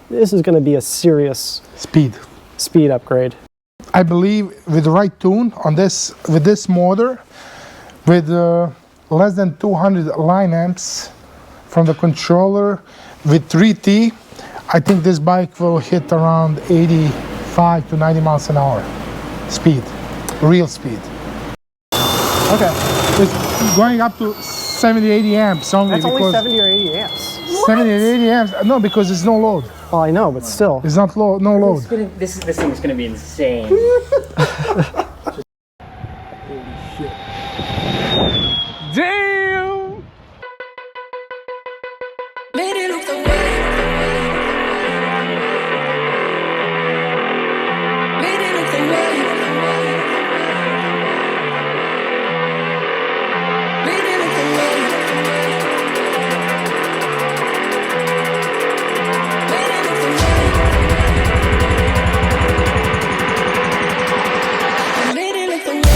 this is going to be a serious speed upgrade. I believe with the right tune on this, with this motor, with less than 200 line amps from the controller, with 3T, I think this bike will hit around 85 to 90 miles an hour speed, real speed. Okay. It's going up to 70, 80 amps only. That's only 70 or 80 amps. What? 70 or 80 amps? No, because it's no load. Well, I know, but still. It's not low, no load. This thing is gonna be insane. Holy shit. Damn! Made it look the way. Made it look the way. Made it look the way. Made it look the way. Made it look the way.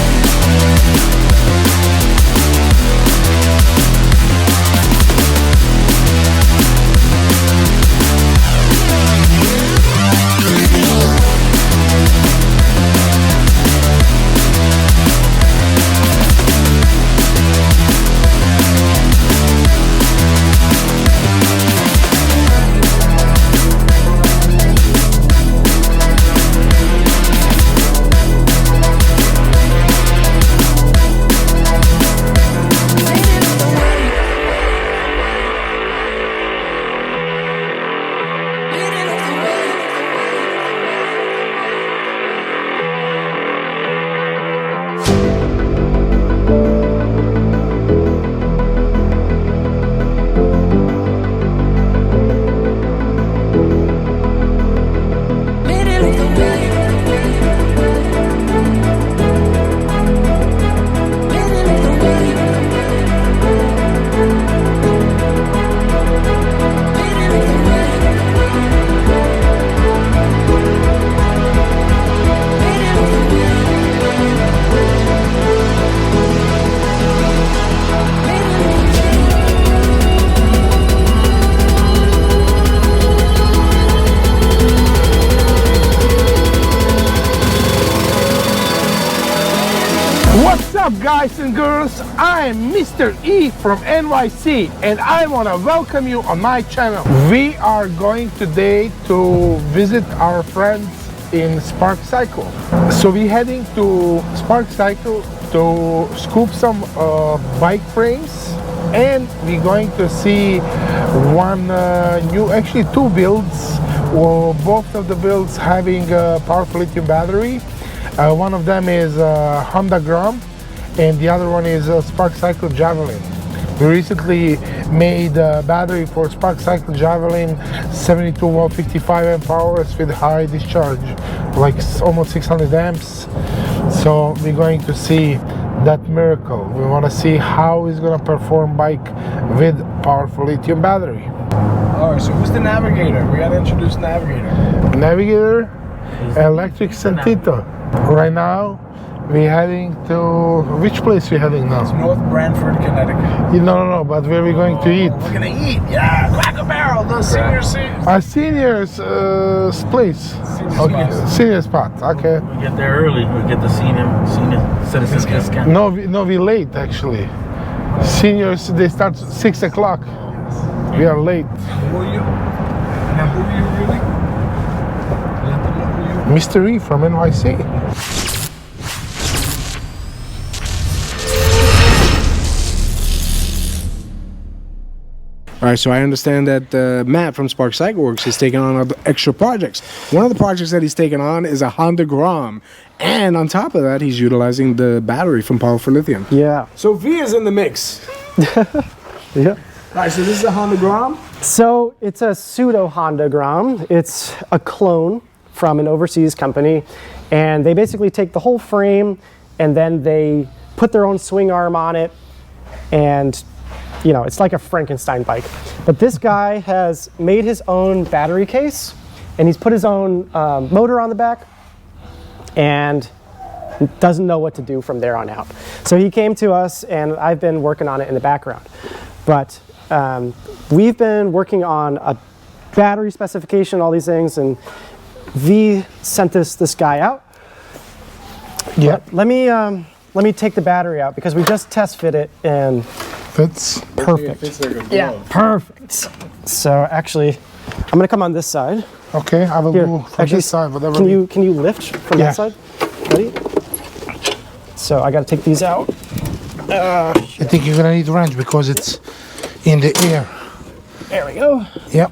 What's up, guys and girls? I'm Mr. E from NYC and I want to welcome you on my channel. We are going today to visit our friends in Spark Cycle. So we're heading to Spark Cycle to scoop some bike frames, and we're going to see one new, actually two builds, both of the builds having a Powerful Lithium battery. One of them is Honda Grom and the other one is Spark Cycle JAVELIN. We recently made a battery for Spark Cycle JAVELIN 72 volt 55 amp hours with high discharge, like almost 600 amps. So we're going to see that miracle. We want to see how it's going to perform bike with Powerful Lithium battery. Alright, so who's the navigator? We gotta introduce navigator. Navigator, electric Santito. Right now, we're heading to, which place we're heading now? It's North Branford, Connecticut. No, but where are we going to eat? We're gonna eat, yeah, Cracker Barrel, the senior seat. Our seniors place. Okay, senior spot, okay. We get there early. We get the senior citizens discount. No, we're late actually. Seniors, they start 6 o'clock. We are late. Who are you? Now, who are you really? Let them know who you are. Mr. E from NYC. All right, so I understand that Matt from Spark CycleWorks is taking on other extra projects. One of the projects that he's taken on is a Honda Grom. And on top of that, he's utilizing the battery from Powerful Lithium. Yeah. So V is in the mix. Yeah. All right, so this is a Honda Grom? So it's a pseudo Honda Grom. It's a clone from an overseas company. And they basically take the whole frame and then they put their own swing arm on it. And you know, it's like a Frankenstein bike. But this guy has made his own battery case, and he's put his own motor on the back, and doesn't know what to do from there on out. So he came to us, and I've been working on it in the background. But we've been working on battery specification, all these things, and V sent this guy out. Yeah. But let me take the battery out because we just test fit it and Fits. perfect. Yeah, perfect. So actually, I'm gonna come on this side. Okay, I will Here, go from actually, this side, whatever. Can you lift from Yeah. that side? Ready? So I gotta take these out. I think you're gonna need a wrench because it's in the air. There we go. Yep.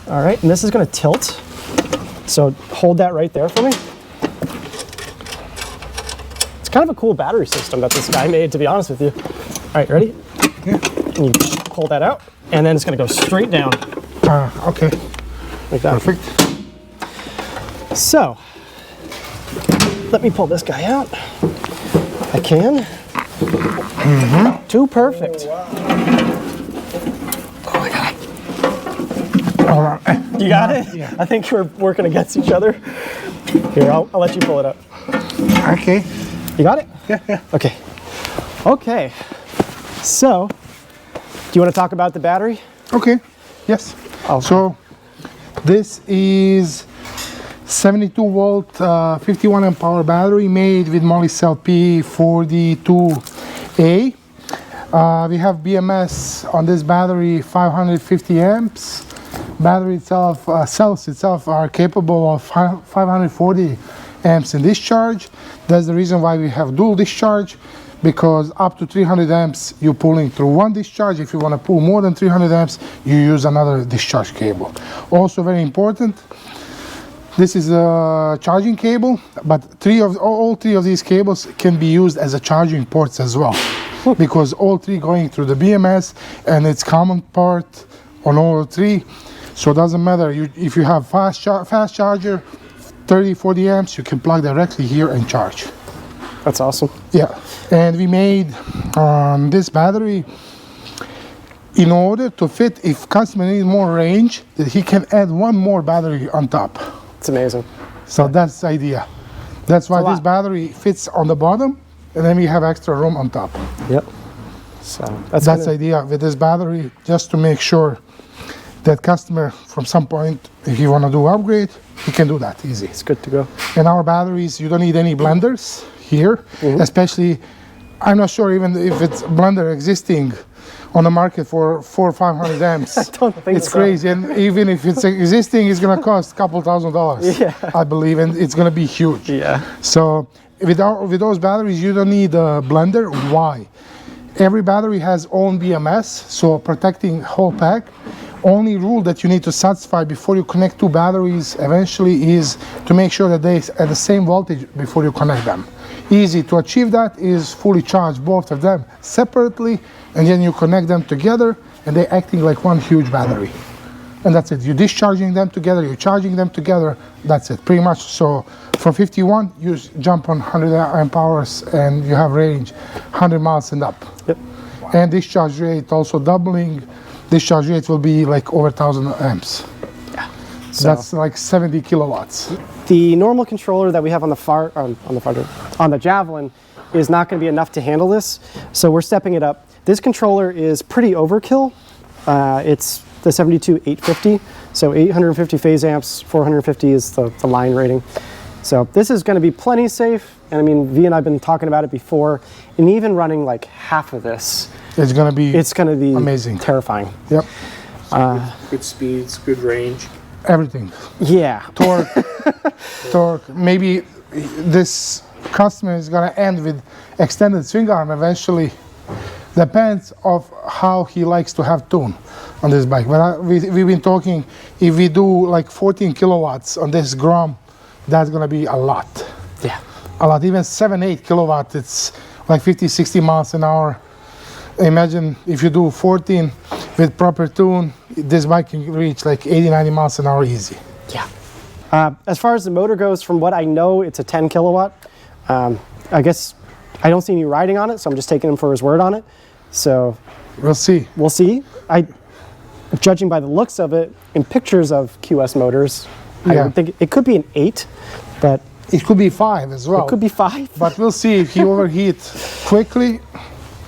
All right, and this is gonna tilt. So hold that right there for me. It's kind of a cool battery system that this guy made, to be honest with you. All right, ready? Yeah. And you pull that out, and then it's gonna go straight down Okay. like that. Perfect. So, let me pull this guy out. I can. Too perfect. All right. You got it? Yeah. I think we're working against each other. Here, I'll let you pull it up. Okay. You got it? Yeah. Okay. Okay. So, do you want to talk about the battery? Okay. Yes. Oh. So this is 72 volt, 51 amp hour battery made with Molicel P42A. We have BMS on this battery 550 amps. Battery itself, cells itself are capable of 540 amps in discharge. That's the reason why we have dual discharge, because up to 300 amps you're pulling through one discharge. If you want to pull more than 300 amps, you use another discharge cable. Also very important, this is a charging cable, but all three of these cables can be used as a charging ports as well, because all three going through the BMS and it's common part on all three. So it doesn't matter if you have fast charger, 30-40 amps, you can plug directly here and charge. That's awesome. Yeah, and we made this battery in order to fit, if customer needs more range, that he can add one more battery on top. It's amazing. So that's the idea. That's why It's a this lot. battery fits on the bottom, and then we have extra room on top. Yep. So that's That's the gonna- idea with this battery, just to make sure that customer from some point, if you want to do upgrade, he can do that easy. it's good to go. And our batteries, you don't need any blenders here, especially, I'm not sure even if it's blender existing on the market for 400 or 500 amps. I don't think It's so. crazy, and even if it's existing, it's gonna cost a couple $1,000s, Yeah. I believe, and it's gonna be huge. Yeah. So with those batteries, you don't need a blender. Why? Every battery has own BMS, so protecting whole pack. Only rule that you need to satisfy before you connect two batteries eventually is to make sure that they at the same voltage before you connect them. Easy to achieve that is fully charge both of them separately, and then you connect them together and they're acting like one huge battery. And that's it. You're discharging them together, you're charging them together, that's it, pretty much. So from 51, you jump on 100 amp hours and you have range 100 miles and up. Yep. And discharge rate also doubling. Discharge rate will be like over 1,000 amps. So That's like 70 kilowatts. the normal controller that we have on the Javelin is not going to be enough to handle this. So we're stepping it up. This controller is pretty overkill. It's the 72850. So 850 phase amps, 450 is the line rating. So this is going to be plenty safe. And I mean, V and I have been talking about it before. And even running like half of this, It's gonna be amazing, terrifying. Yep, Good speeds, good range. everything. Yeah. Torque. Maybe this customer is gonna end with extended swing arm eventually. Depends of how he likes to have tune on this bike. But we've been talking, if we do like 14 kilowatts on this Grom, that's gonna be a lot. Yeah. A lot, even 7-8 kilowatts, it's like 50-60 miles an hour. Imagine if you do 14 with proper tune, this bike can reach like 80-90 miles an hour easy. Yeah. As far as the motor goes, from what I know, it's a 10 kilowatt. I guess I don't see any riding on it, so I'm just taking him for his word on it. So We'll see. we'll see. Judging by the looks of it, in pictures of QS motors, I Yeah. would think it could be an 8, but It could be 5 as well. it could be 5. But we'll see if he overheats quickly.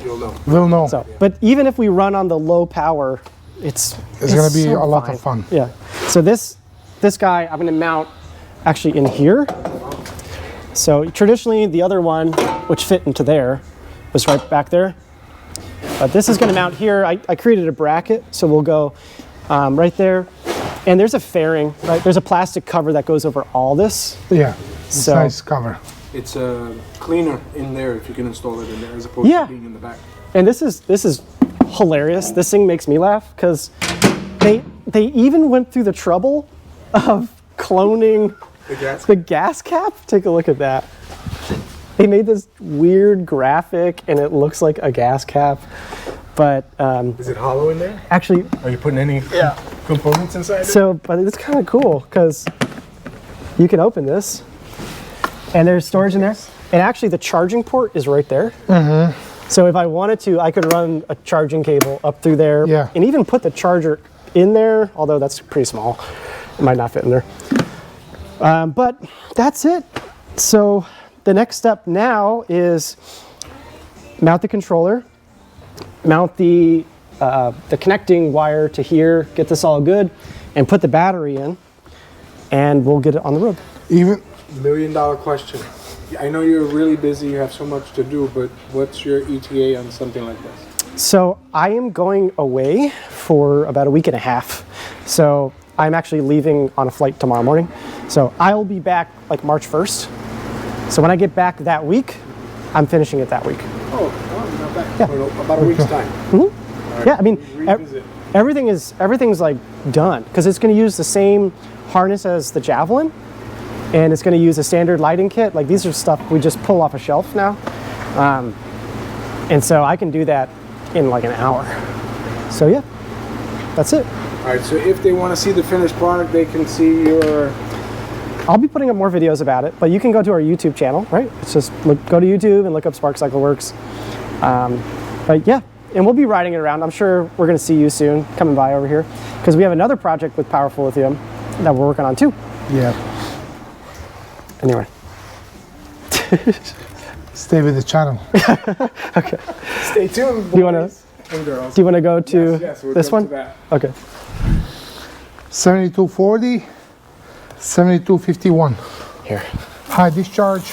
You'll know. We'll know. So, but even if we run on the low power it's gonna be so a lot fine. of fun. Yeah. So this guy I'm gonna mount actually in here. So traditionally the other one, which fit into there, was right back there. But this is gonna mount here. I created a bracket, so we'll go right there. And there's a fairing, right? There's a plastic cover that goes over all this. Yeah, it's So- nice cover. It's cleaner in there if you can install it in there as opposed Yeah. to being in the back. And this is hilarious. This thing makes me laugh because they even went through the trouble of cloning the gas cap. Take a look at that. They made this weird graphic and it looks like a gas cap. But Is it hollow in there? actually, Are you putting any components inside it? so, but it's kind of cool because you can open this and there's storage in there. And actually the charging port is right there. So if I wanted to, I could run a charging cable up through there Yeah. and even put the charger in there, although that's pretty small. It might not fit in there. But that's it. So the next step now is mount the controller, mount the connecting wire to here, get this all good, and put the battery in, and we'll get it on the road. Even $1 million question. I know you're really busy, you have so much to do, but what's your ETA on something like this? So I am going away for about a week and a half. So I'm actually leaving on a flight tomorrow morning. So I'll be back like March 1st. So when I get back that week, I'm finishing it that week. Oh, not bad. For about a week's time. Yeah, I mean, Revisit. everything's like done because it's going to use the same harness as the JAVELIN, and it's going to use a standard lighting kit. Like these are stuff we just pull off a shelf now, and so I can do that in like an hour. So yeah, that's it. All right, so if they want to see the finished product, they can see your... I'll be putting up more videos about it, but you can go to our YouTube channel, right? It's just go to YouTube and look up Spark CycleWorks. But yeah, and we'll be riding it around. I'm sure we're going to see you soon coming by over here because we have another project with Powerful Lithium that we're working on too. yeah, Anyway. stay with the channel. Stay tuned, boys Do you wanna- and girls. Do you want to go to Yes, we'll this go one? to that. Okay. 7240, 7251. Here. High discharge.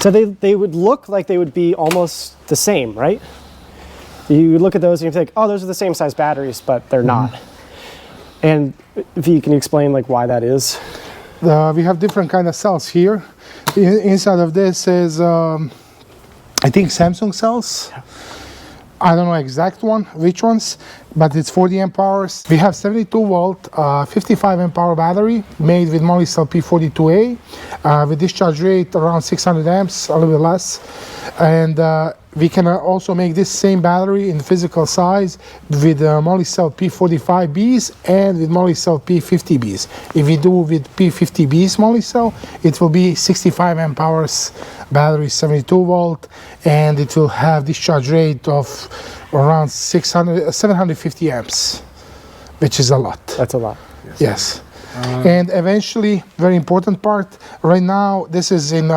So they would look like they would be almost the same, right? You look at those and you think, oh, those are the same size batteries, but they're not. And if you can explain like why that is. We have different kind of cells here. Inside of this is, I think, Samsung cells. I don't know exact one, which ones, but it's 40 amp hours. We have 72 volt, 55 amp hour battery made with moly-cell P42A with discharge rate around 600 amps, a little bit less. And we can also make this same battery in physical size with moly-cell P45Bs and with moly-cell P50Bs. If we do with P50Bs moly-cell, it will be 65 amp hours battery, 72 volt, and it will have discharge rate of around 750 amps, which is a lot. That's a lot. Yes. And eventually, very important part, right now, this is in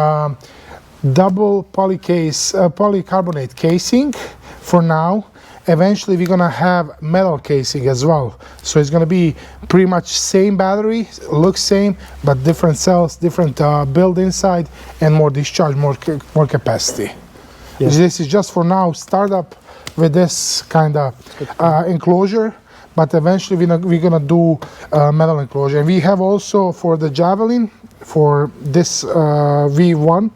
double polycarbonate casing for now. Eventually, we're gonna have metal casing as well. So it's gonna be pretty much same battery, looks same, but different cells, different build inside, and more discharge, more capacity. Yeah. This is just for now, startup with this kind of enclosure, but eventually we're gonna do metal enclosure. And we have also for the JAVELIN, for this V1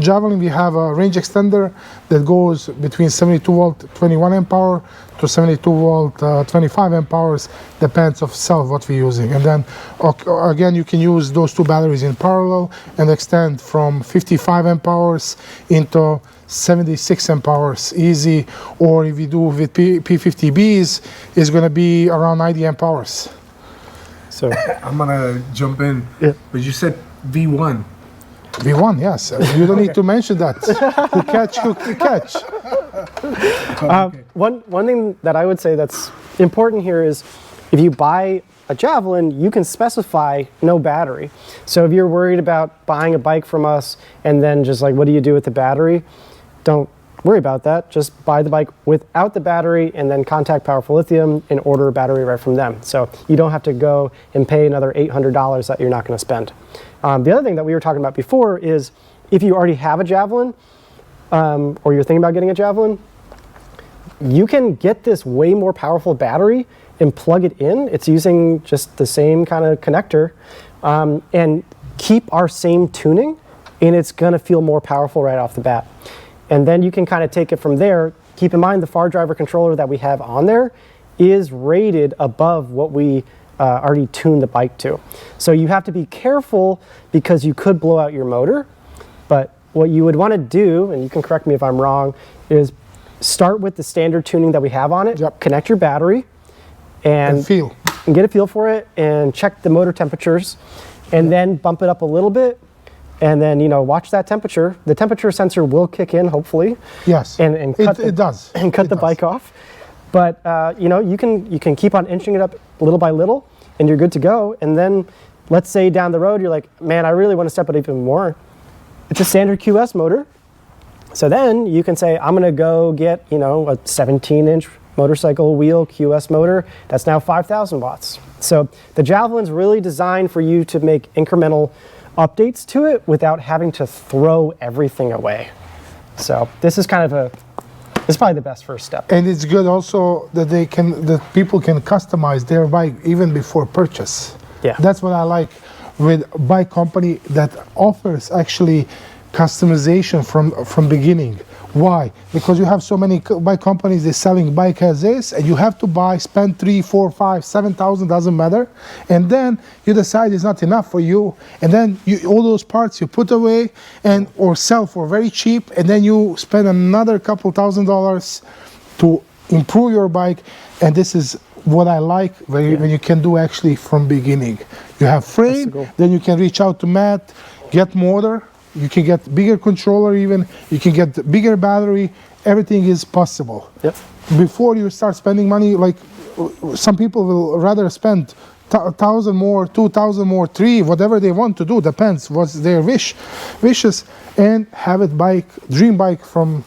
JAVELIN, we have a range extender that goes between 72 volt 21 amp hour to 72 volt 25 amp hours, depends of cell what we're using. And then again, you can use those two batteries in parallel and extend from 55 amp hours into 76 amp hours easy, or if you do with P50Bs, it's going to be around 90 amp hours. So I'm gonna jump in. Yeah. But you said V1. V1, yes. You don't need to mention that. Who catch. one thing that I would say that's important here is if you buy a JAVELIN, you can specify no battery. So if you're worried about buying a bike from us and then just like, what do you do with the battery? Don't worry about that. Just buy the bike without the battery and then contact Powerful Lithium and order a battery right from them. So you don't have to go and pay another $800 that you're not going to spend. The other thing that we were talking about before is if you already have a JAVELIN or you're thinking about getting a JAVELIN, you can get this way more powerful battery and plug it in. It's using just the same kind of connector and keep our same tuning, and it's going to feel more powerful right off the bat. And then you can kind of take it from there. Keep in mind the far driver controller that we have on there is rated above what we already tuned the bike to. So you have to be careful because you could blow out your motor. But what you would want to do, and you can correct me if I'm wrong, is start with the standard tuning that we have on it, connect your battery, and get a feel for it, and check the motor temperatures, and then bump it up a little bit, and then watch that temperature. The temperature sensor will kick in, hopefully. Yes, and cut it does. And cut the bike off. But you can keep on inching it up little by little, and you're good to go. And then let's say down the road you're like, man, I really want to step it even more. It's a standard QS motor. So then you can say, I'm going to go get, a 17-inch motorcycle wheel QS motor that's now 5,000 watts. So the JAVELIN's really designed for you to make incremental updates to it without having to throw everything away. So this is it's probably the best first step. And it's good also that people can customize their bike even before purchase. Yeah. That's what I like with a bike company that offers actually customization from beginning. Why? Because you have so many bike companies, they're selling bike as is, and you have to spend 3, 4, 5, 7,000, doesn't matter, and then you decide it's not enough for you, and then all those parts you put away or sell for very cheap, and then you spend another couple $1,000s to improve your bike. And this is what I like when you can do actually from beginning. You have frame, then you can reach out to Matt, get motor. You can get bigger controller even, you can get bigger battery, everything is possible. Yep. Before you start spending money, like some people will rather spend 1,000 more, 2,000 more, 3, whatever they want to do, depends what's their wishes, and have it dream bike from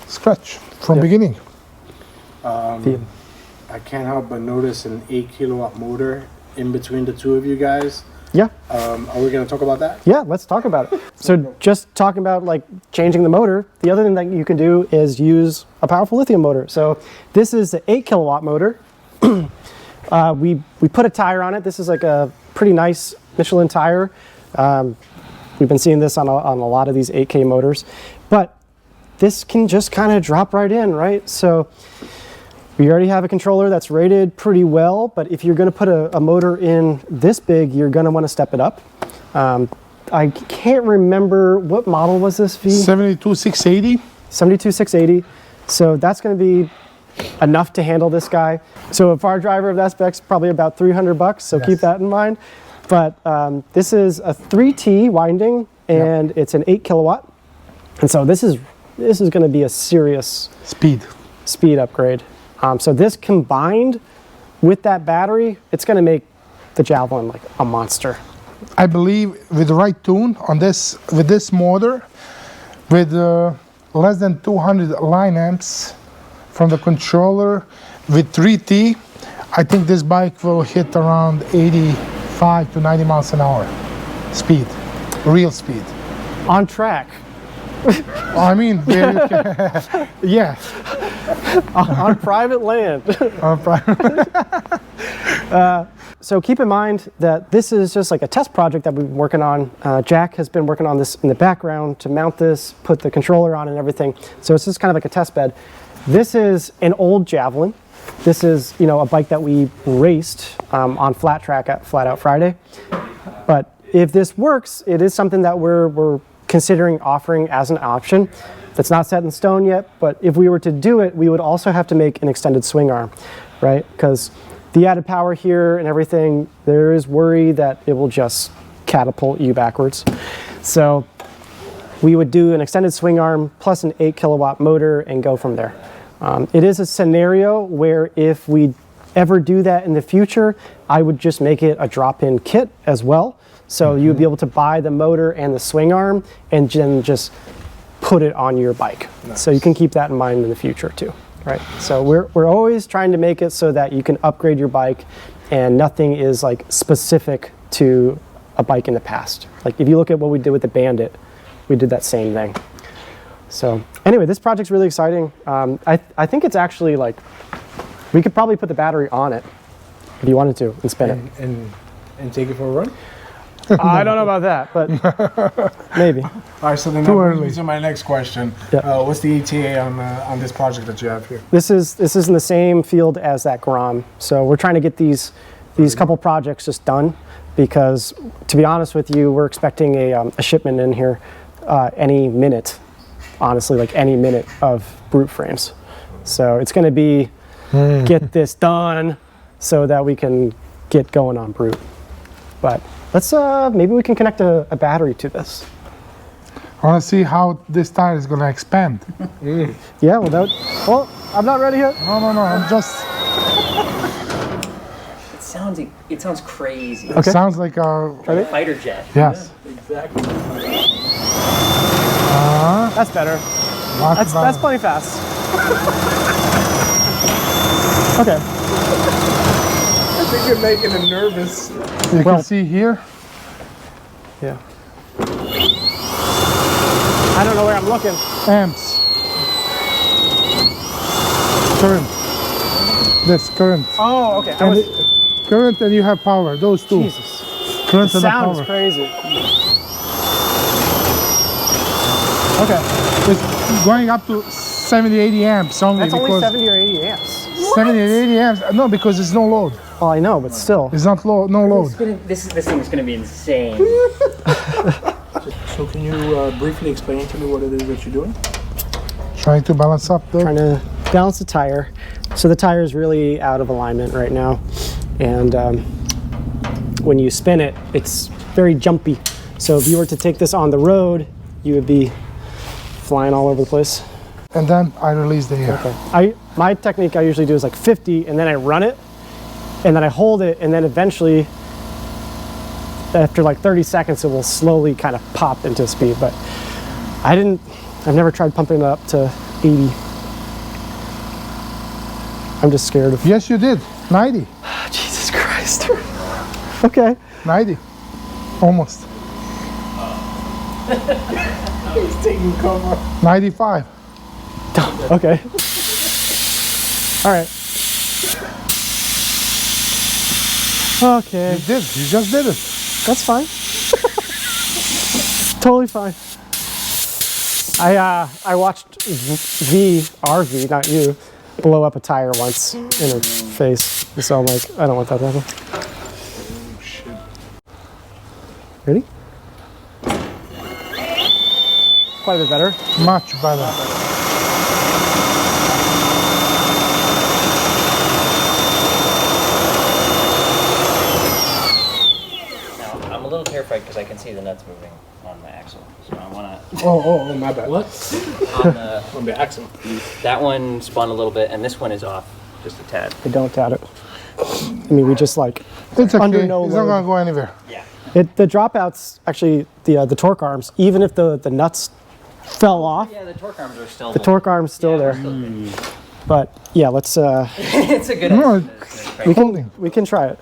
scratch, from beginning. I can't help but notice an 8 kilowatt motor in between the two of you guys. Yeah. Are we going to talk about that? Yeah, let's talk about it. So just talking about changing the motor, the other thing that you can do is use a Powerful Lithium motor. So this is an 8 kilowatt motor. We put a tire on it. This is a pretty nice Michelin tire. We've been seeing this on a lot of these 8K motors, but this can just kind of drop right in, right? So we already have a controller that's rated pretty well, but if you're going to put a motor in this big, you're going to want to step it up. I can't remember what model was this, V? 72680. 72680. So that's going to be enough to handle this guy. So a far driver of that spec's probably about $300. So keep that in mind. But this is a 3T winding, and it's an 8 kilowatt. And so this is going to be a serious speed upgrade. So this combined with that battery, it's going to make the JAVELIN a monster. I believe with the right tune on this, with this motor, with less than 200 line amps from the controller, with 3T, I think this bike will hit around 85 to 90 miles an hour speed, real speed. On track. I mean, yeah. On private land. So keep in mind that this is just a test project that we've been working on. Jack has been working on this in the background to mount this, put the controller on and everything. So it's just kind of like a test bed. This is an old JAVELIN. This is, a bike that we raced on flat track at Flat Out Friday. But if this works, it is something that we're considering offering as an option. That's not set in stone yet, but if we were to do it, we would also have to make an extended swing arm, right? Because the added power here and everything, there is worry that it will just catapult you backwards. So we would do an extended swing arm plus an 8 kilowatt motor and go from there. It is a scenario where if we ever do that in the future, I would just make it a drop-in kit as well. So you'd be able to buy the motor and the swing arm and then just put it on your bike. So you can keep that in mind in the future too, right? So we're always trying to make it so that you can upgrade your bike and nothing is like specific to a bike in the past. Like if you look at what we did with the Bandit, we did that same thing. So anyway, this project's really exciting. I think it's actually like, we could probably put the battery on it if you wanted to and spin it. And take it for a run? I don't know about that, but maybe. All right, so then Too that early. brings me to my next question. Yeah. What's the ETA on this project that you have here? This is in the same field as that Grom. So we're trying to get these couple projects just done because, to be honest with you, we're expecting a shipment in here any minute. Honestly, like any minute of brute frames. So it's going to be get this done so that we can get going on brute. But let's maybe we can connect a battery to this. I want to see how this tire is going to expand. Yeah, well, I'm not ready yet. No, I'm just. It sounds crazy. It sounds like a. A fighter jet. Yes. Exactly. That's better. That's plenty fast. Okay. I think you're making him nervous. You Well- can see here. Yeah. I don't know where I'm looking. Amps. Current. This current. Oh, okay. And current and you have power. Those two. Jesus. Current The and the sound is power. crazy. Okay. It's going up to 70, 80 amps only That's only because 70 or 80 amps. 70 and 80 amps. No, because it's no load. Well, I know, but still. It's not low, no load. This thing is gonna be insane. So can you briefly explain to me what it is that you're doing? Trying to balance up though. Trying to balance the tire. So the tire is really out of alignment right now. And when you spin it, it's very jumpy. So if you were to take this on the road, you would be flying all over the place. And then I release the air. Okay. My technique I usually do is like 50 and then I run it and then I hold it and then eventually after like 30 seconds it will slowly kind of pop into speed. But I've never tried pumping it up to 80. I'm just scared of. Yes, you did. 90. Jesus Christ. Okay. 90. Almost. He's taking cover. 95. Okay. All right. Okay. You did. You just did it. That's fine. Totally fine. I watched RV, not you, blow up a tire once in her face. So I'm like, I don't want that to happen. Oh, shit. Ready? Quite a bit better. Much better. Now, I'm a little terrified because I can see the nuts moving on my axle. So I want to. Oh, my bad. What? On the, On the axle. that one spun a little bit, and this one is off just a tad. I don't doubt it. I mean, we just like It's okay. under no it's not load. going to go anywhere. Yeah. The dropouts, actually, the torque arms, even if the nuts fell off, Yeah, the torque arms are still. the torque arm's still there. But yeah, let's It's a good. No, estimate. we can try it.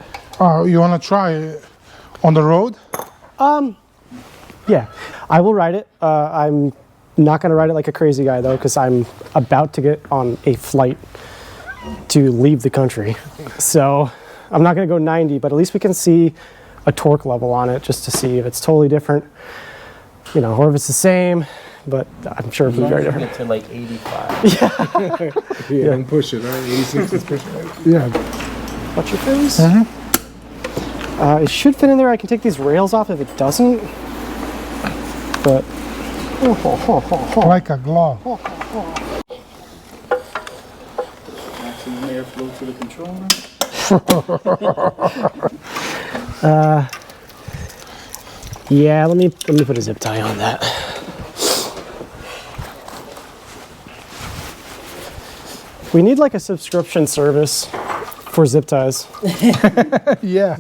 you want to try it on the road? Yeah, I will ride it. I'm not going to ride it like a crazy guy though, because I'm about to get on a flight to leave the country. So I'm not going to go 90, but at least we can see a torque level on it just to see if it's totally different, you know, or if it's the same. But I'm sure it'll be very different. Get to like 85. Yeah, don't push it, right? 86 is pushing it. Yeah. Watch your fins. It should fit in there. I can take these rails off if it doesn't. But Like a glove. Maximum airflow to the controller. yeah, let me put a zip tie on that. We need like a subscription service for zip ties. Yeah.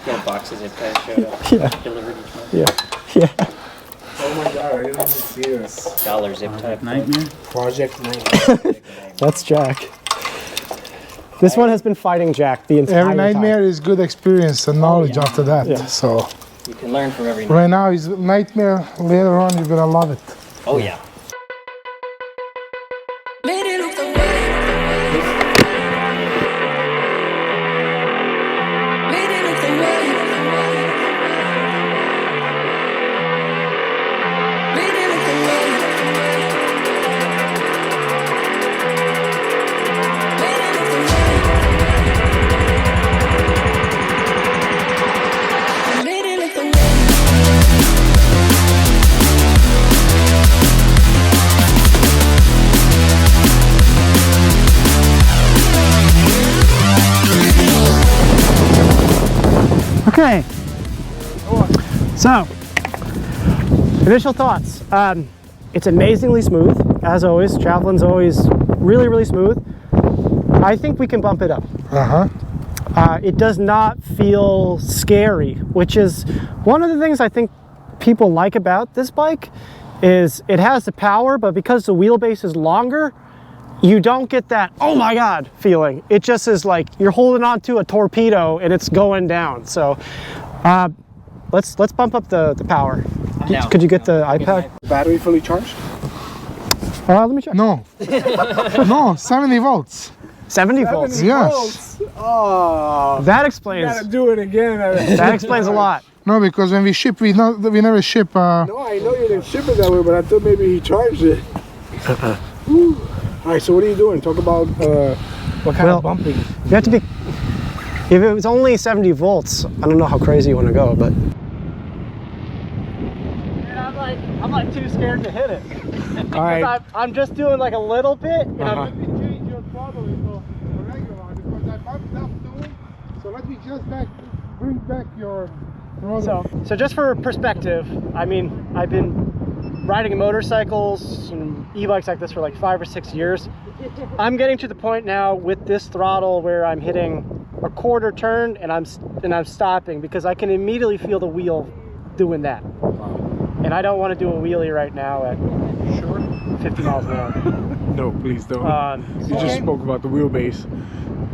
Got a box of zip ties showed up. Yeah. Delivered each month. Yeah. Yeah. Oh my god, I didn't even see this. Dollar zip type Nightmare. Project Nightmare. That's Jack. This one has been fighting Jack the entire Every nightmare time. is good experience and knowledge after that. Yeah. So You can learn from every night. right now is nightmare. Later on, you're gonna love it. Oh yeah. Made it look the way. Made it look the way. Made it look the way. Made it look the way. Made it look the way. Okay. So, initial thoughts. It's amazingly smooth, as always. Javelin's always really, really smooth. I think we can bump it up. It does not feel scary, which is one of the things I think people like about this bike is it has the power, but because the wheelbase is longer, you don't get that, oh my God, feeling. It just is like you're holding on to a torpedo and it's going down. So let's bump up the power. down. Could you get the iPad? Battery fully charged? Let me check. No, no, 70 volts. 70 volts. Yes. Oh, That explains. gotta do it again. That explains a lot. No, because when we ship, we never ship. No, I know you didn't ship it that way, but I thought maybe he charged it. Woo. All right, so what are you doing? Talk about what kind Well, of bumping. You have to be. If it was only 70 volts, I don't know how crazy you want to go, but. I'm like too scared to hit it. All right. I'm just doing like a little bit. And Let me change your throttle into a regular because I bumped up too. So let me just bring back your throttle. So just for perspective, I mean, I've been riding motorcycles and e-bikes like this for like 5 or 6 years. I'm getting to the point now with this throttle where I'm hitting a quarter turn and I'm stopping because I can immediately feel the wheel doing that. And I don't want to do a wheelie right now at 50 miles an hour. No, please don't. You just spoke about the wheelbase.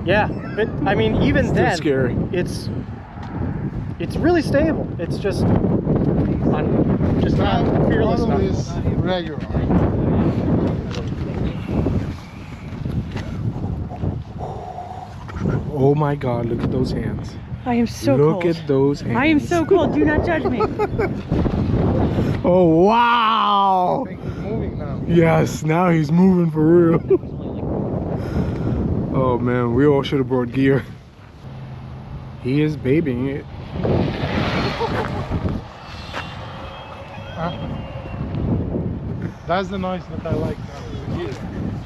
Yeah, but I mean, even Still then, scary. it's really stable. It's just, I'm just not fearless Throttle enough. is regular. Oh my God, look at those hands. I am so Look cold. at those hands. I am so cold. Do not judge me. Oh, wow. I think it's moving now. Yes, now he's moving for real. Oh man, we all should have brought gear. He is babying it. That's the noise that I like now.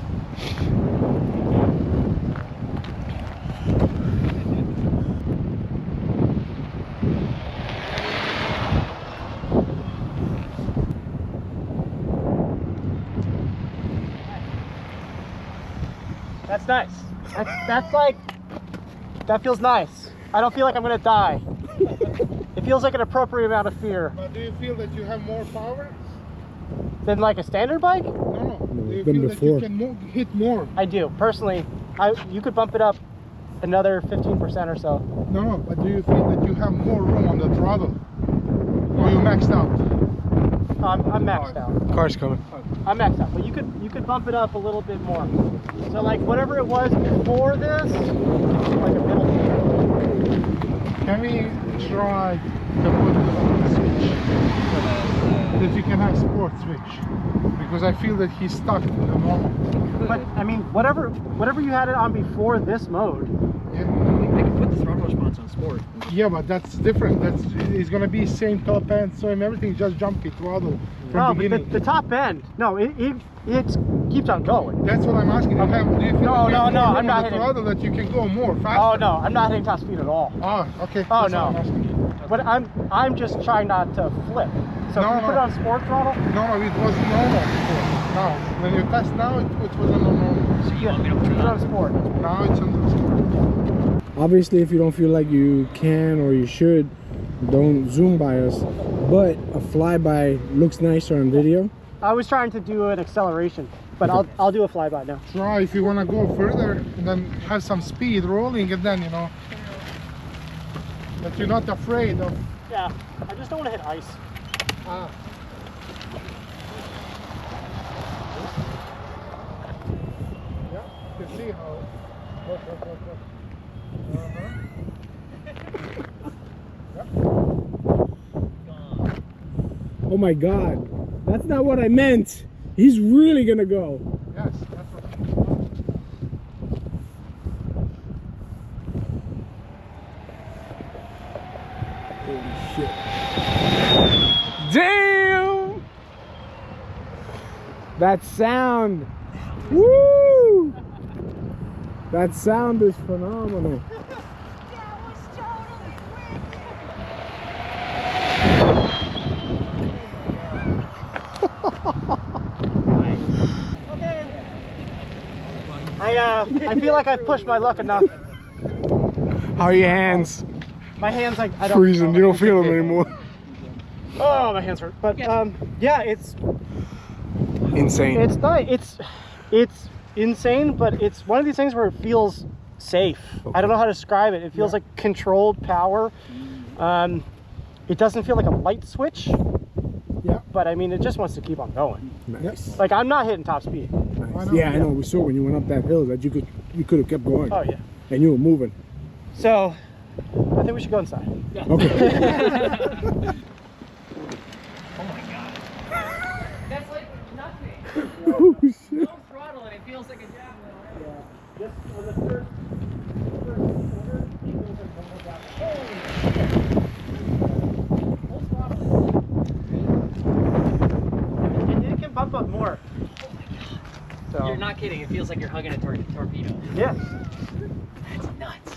That's nice. That's like, that feels nice. I don't feel like I'm gonna die. It feels like an appropriate amount of fear. But do you feel that you have more power? Than like a standard bike? No. Do you than feel before. that you can hit more? I do. Personally, you could bump it up another 15% or so. No, but do you feel that you have more room on the throttle? Or you maxed out? I'm maxed out. Car's coming. I'm maxed out, but you could bump it up a little bit more. So like whatever it was before this, like a middle tier. Can we try to put the switch? That you can have sport switch. Because I feel that he's stuck in the normal. But I mean, whatever you had it on before this mode. Yeah. I can put the throttle response on sport. Yeah, but that's different. It's gonna be same top end, so everything just jumpy throttle from Oh, beginning. but the top end, no, it keeps on going. That's what I'm asking. Do you feel No, that you have no, more room I'm not on the hitting- throttle that you can go more Oh faster? no, I'm not hitting top speed at all. Ah, okay. Oh, That's no. what I'm asking. But I'm just trying not to flip. So No, if you put it no. on sport throttle, No, it was normal before. Now, when you test now, it was on normal. So you want me to put put it it on on? sport. Now it's on the sport. Obviously, if you don't feel like you can or you should don't zoom by us, but a flyby looks nicer on video. I was trying to do an acceleration, but I'll do a flyby now. Try if you want to go further and then have some speed rolling, and then, you know, that you're not afraid of. Yeah, I just don't want to hit ice. Ah. Yeah, you can see how. Look. Oh my God, that's not what I meant. He's really gonna go. Yes, that's what. Holy shit. Damn! That sound. Woo! That sound is phenomenal. I feel like I've pushed my luck enough. How are your hands? My hands, like, I don't. Freezing. You don't feel them anymore. Oh, my hands hurt. But yeah, it's Insane. it's nice. It's insane, but it's one of these things where it feels safe. I don't know how to describe it. It feels like controlled power. It doesn't feel like a light switch. Yeah. But I mean, it just wants to keep on going. Nice. Like, I'm not hitting top speed. Nice. Yeah, I know. We saw when you went up that hill that you could have kept going. Oh yeah. And you were moving. So, I think we should go inside. Yeah. Okay. That's like nothing. Oh shit. No throttle and it feels like a javelin. Just on the first quarter, it feels like one more and it can bump up more. So, You're not kidding. It feels like you're hugging a torpedo. yeah. That's nuts.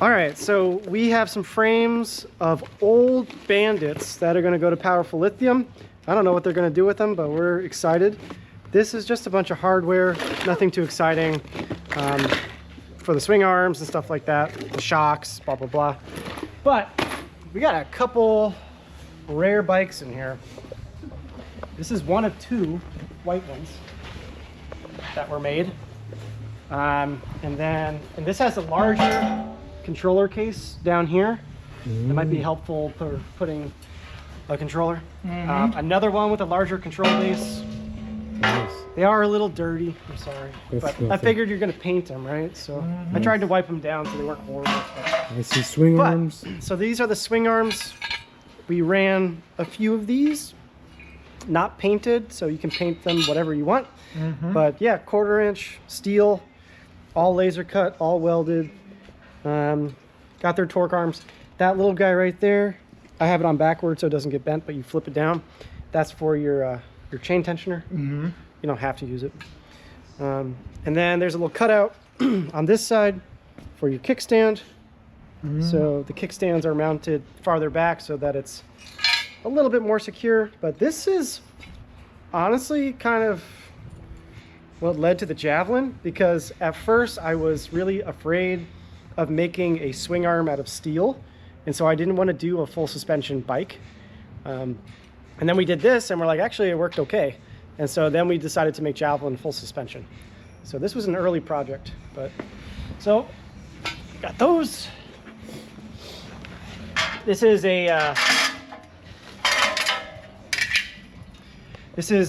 All right, so we have some frames of old Bandits that are going to go to Powerful Lithium. I don't know what they're going to do with them, but we're excited. This is just a bunch of hardware, nothing too exciting, for the swing arms and stuff like that, the shocks, blah, blah, blah. But we got a couple rare bikes in here. This is one of two white ones that were made. And this has a larger controller case down here. That might be helpful for putting a controller. Another one with a larger control base. Nice. They are a little dirty, I'm sorry. That's But I nothing. figured you're gonna paint them, right? So I tried to wipe them down so they weren't horrible. I see swing arms. So these are the swing arms. We ran a few of these, not painted, so you can paint them whatever you want. But yeah, 1/4 inch steel, all laser cut, all welded. Got their torque arms. That little guy right there, I have it on backwards so it doesn't get bent, but you flip it down. That's for your chain tensioner. You don't have to use it. And then there's a little cutout on this side for your kickstand. So the kickstands are mounted farther back so that it's a little bit more secure. But this is honestly kind of what led to the Javelin, because at first I was really afraid of making a swing arm out of steel, and so I didn't want to do a full suspension bike. And then we did this and we're like, actually it worked okay. And so then we decided to make Javelin full suspension. So this was an early project, but so got those. This is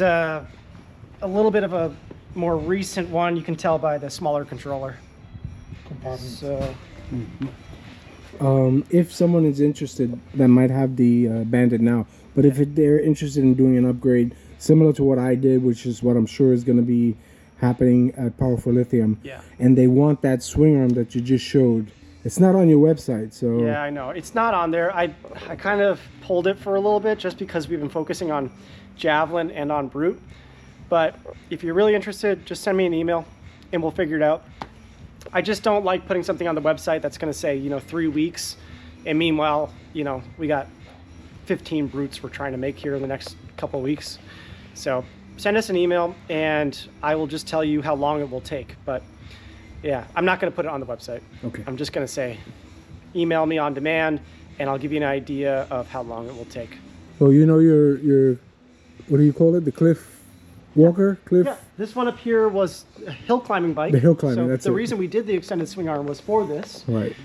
a little bit of a more recent one. You can tell by the smaller controller. So if someone is interested that might have the Bandit now, but if they're interested in doing an upgrade similar to what I did, which is what I'm sure is going to be happening at Powerful Lithium, and they want that swing arm that you just showed, it's not on your website. So yeah, I know it's not on there. I kind of pulled it for a little bit just because we've been focusing on Javelin and on Brute. But if you're really interested, just send me an email and we'll figure it out. I just don't like putting something on the website that's going to say, 3 weeks. And meanwhile, we got 15 Brutes we're trying to make here in the next couple of weeks. So send us an email and I will just tell you how long it will take. But yeah, I'm not going to put it on the website. Okay. I'm just going to say, email me on demand and I'll give you an idea of how long it will take. Oh, you know your what do you call it? The cliff walker? Cliff? Yeah, this one up here was a hill climbing bike. The hill climbing, so that's the it. reason we did the extended swing arm was for this. Right.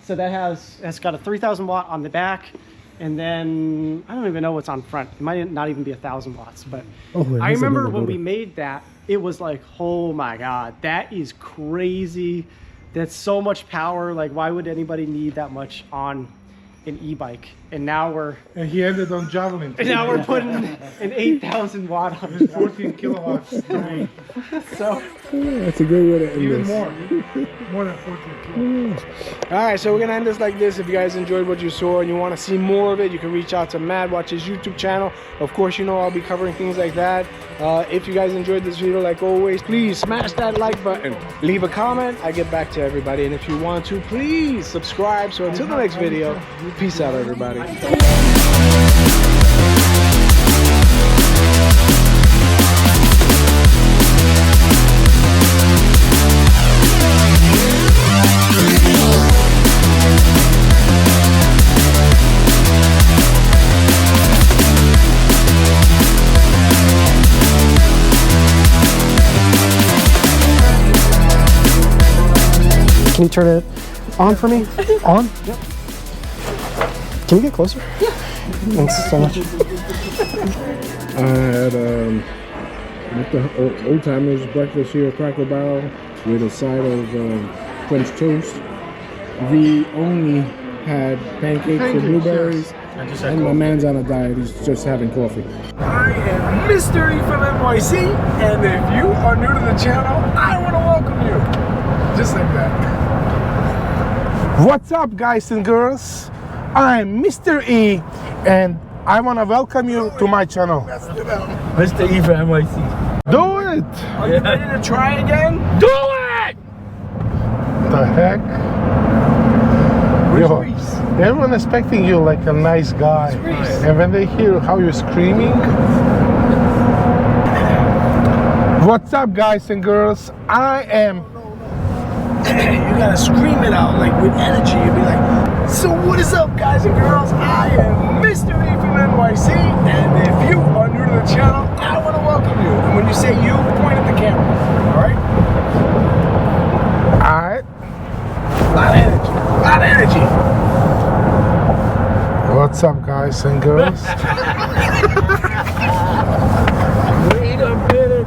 So that has got a 3,000 watt on the back, and then I don't even know what's on front. It might not even be 1,000 watts, but Oh, it I has remember another when motor. we made that, it was like, oh my God, that is crazy. That's so much power. Like, why would anybody need that much on an e-bike? And now we're And he ended on Javelin. putting an 8,000 watt on it. 14 kilowatts. So Yeah, that's a good way to end Even this. more than 14 kilowatts. All right, so we're gonna end this like this. If you guys enjoyed what you saw and you want to see more of it, you can reach out to Matt, watch his YouTube channel. Of course, you know I'll be covering things like that. If you guys enjoyed this video, like always, please smash that like button, leave a comment. I get back to everybody, and if you want to, please subscribe. So until the next video, peace out, everybody. can you turn it on for me? On? Yep. Can you get closer? Yeah. Thanks so much. I had with the old timers breakfast here at Cracker Barrel with a side of French toast. The only had pancakes with blueberries, and my man's on a diet. He's just having coffee. I am Mr. E from NYC, and if you are new to the channel, I want to welcome you. Just like that. What's up, guys and girls? I'm Mr. E, and I want to welcome you to my channel. Mr. E from NYC. Do it! Are you ready to try again? Do it! The heck? Yo, everyone expecting you like a nice guy, and when they hear how you're screaming. What's up, guys and girls? I am. You gotta scream it out like with energy. You'll be like, so what is up, guys and girls? I am Mr. E from NYC, and if you are new to the channel, I want to welcome you. And when you say you, point at the camera, alright? Alright. A lot of energy. What's up, guys and girls? Wait a minute.